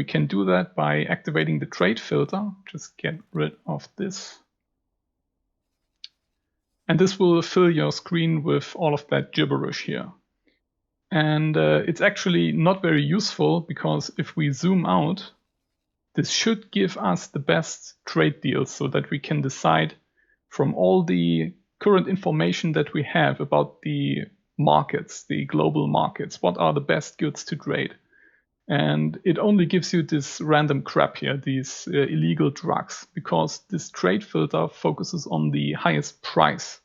can do that by activating the trade filter. Just get rid of this. And this will fill your screen with all of that gibberish here. And it's actually not very useful, because if we zoom out, this should give us the best trade deals so that we can decide from all the current information that we have about the markets, the global markets, what are the best goods to trade. And it only gives you this random crap here, these illegal drugs, because this trade filter focuses on the highest price.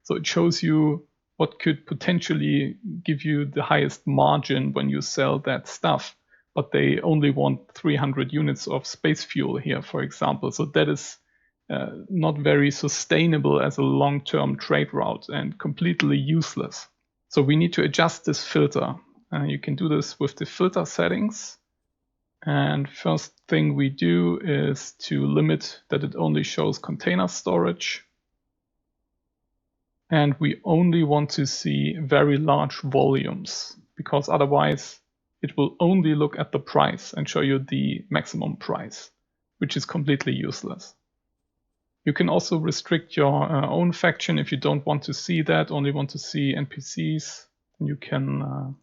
So it shows you what could potentially give you the highest margin when you sell that stuff. But they only want 300 units of space fuel here, for example. So that is not very sustainable as a long-term trade route and completely useless. So we need to adjust this filter. You can do this with the filter settings. And first thing we do is to limit that it only shows container storage. And we only want to see very large volumes, because otherwise it will only look at the price and show you the maximum price, which is completely useless. You can also restrict your own faction if you don't want to see that, only want to see NPCs. You can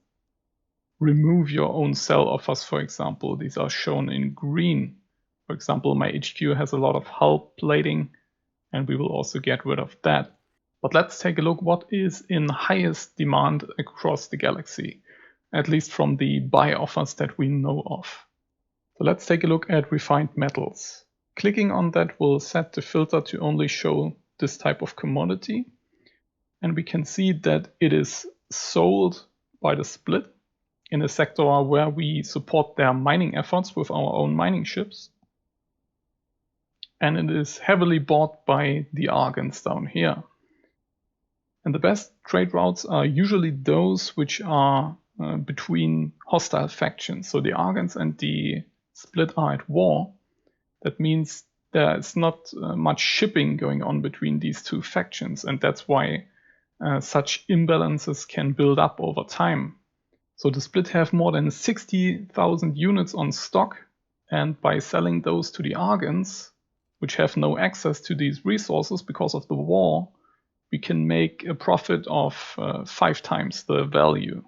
remove your own sell offers, for example. These are shown in green. For example, my HQ has a lot of hull plating, and we will also get rid of that. But let's take a look what is in highest demand across the galaxy, at least from the buy offers that we know of. So let's take a look at refined metals. Clicking on that will set the filter to only show this type of commodity. And we can see that it is sold by the split in a sector where we support their mining efforts with our own mining ships. And it is heavily bought by the Argons down here. And the best trade routes are usually those which are between hostile factions. So the Argons and the split are at war. That means there is not much shipping going on between these two factions. And that's why such imbalances can build up over time. So the split have more than 60,000 units on stock. And by selling those to the Argons, which have no access to these resources because of the war, we can make a profit of 5 times the value.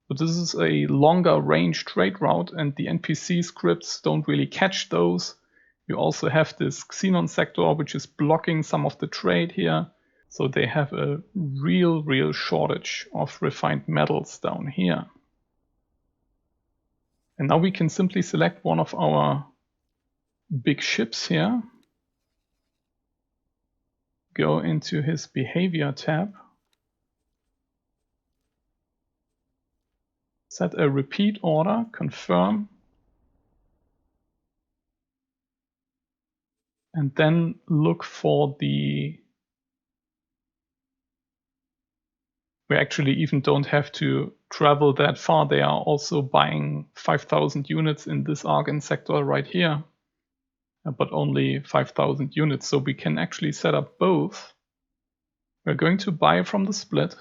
But this is a longer range trade route, and the NPC scripts don't really catch those. You also have this xenon sector, which is blocking some of the trade here. So they have a real shortage of refined metals down here. And now we can simply select one of our big ships here. Go into his behavior tab. Set a repeat order, confirm. And then look for the... We actually even don't have to travel that far. They are also buying 5,000 units in this Argon sector right here, but only 5,000 units. So we can actually set up both. We're going to buy from the split.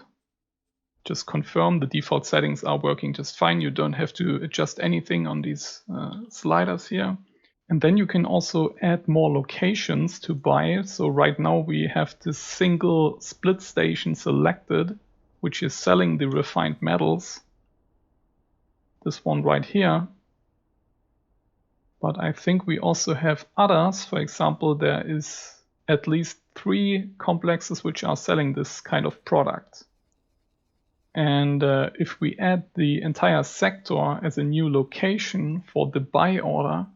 Just confirm the default settings are working just fine. You don't have to adjust anything on these sliders here. And then you can also add more locations to buy. So right now we have this single split station selected, which is selling the refined metals. This one right here. But I think we also have others. For example, there is at least 3 complexes which are selling this kind of product. And if we add the entire sector as a new location for the buy order,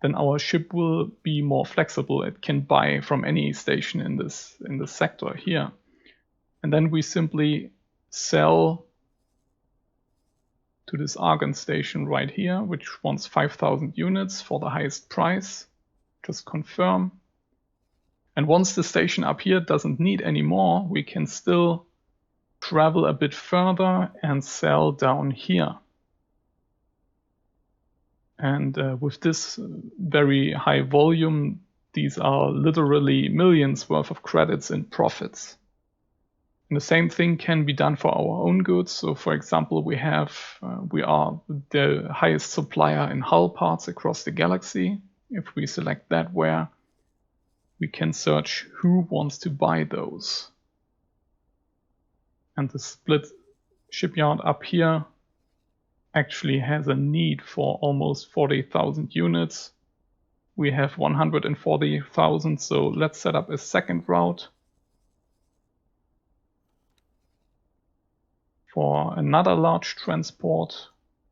then our ship will be more flexible. It can buy from any station in this sector here. And then we simply sell to this Argon station right here, which wants 5,000 units for the highest price. Just confirm. And once the station up here doesn't need any more, we can still travel a bit further and sell down here. And with this very high volume, these are literally millions worth of credits in profits. And the same thing can be done for our own goods. So for example, we are the highest supplier in hull parts across the galaxy. If we select that where, we can search who wants to buy those. And the split shipyard up here actually has a need for almost 40,000 units. We have 140,000, so let's set up a second route for another large transport.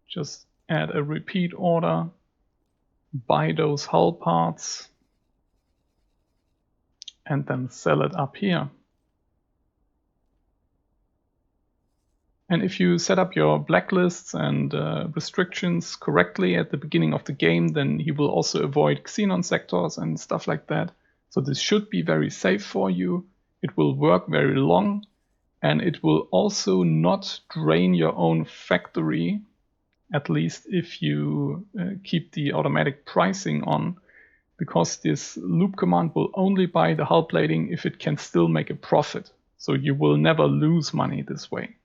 Just add a repeat order, buy those hull parts, and then sell it up here. And if you set up your blacklists and restrictions correctly at the beginning of the game, then he will also avoid xenon sectors and stuff like that. So this should be very safe for you. It will work very long, and it will also not drain your own factory, at least if you keep the automatic pricing on, because this loop command will only buy the hull plating if it can still make a profit. So you will never lose money this way.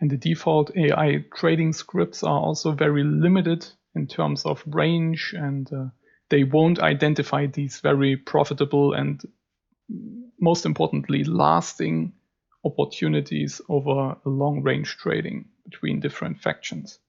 And the default AI trading scripts are also very limited in terms of range, and they won't identify these very profitable and, most importantly, lasting opportunities over a long range trading between different factions.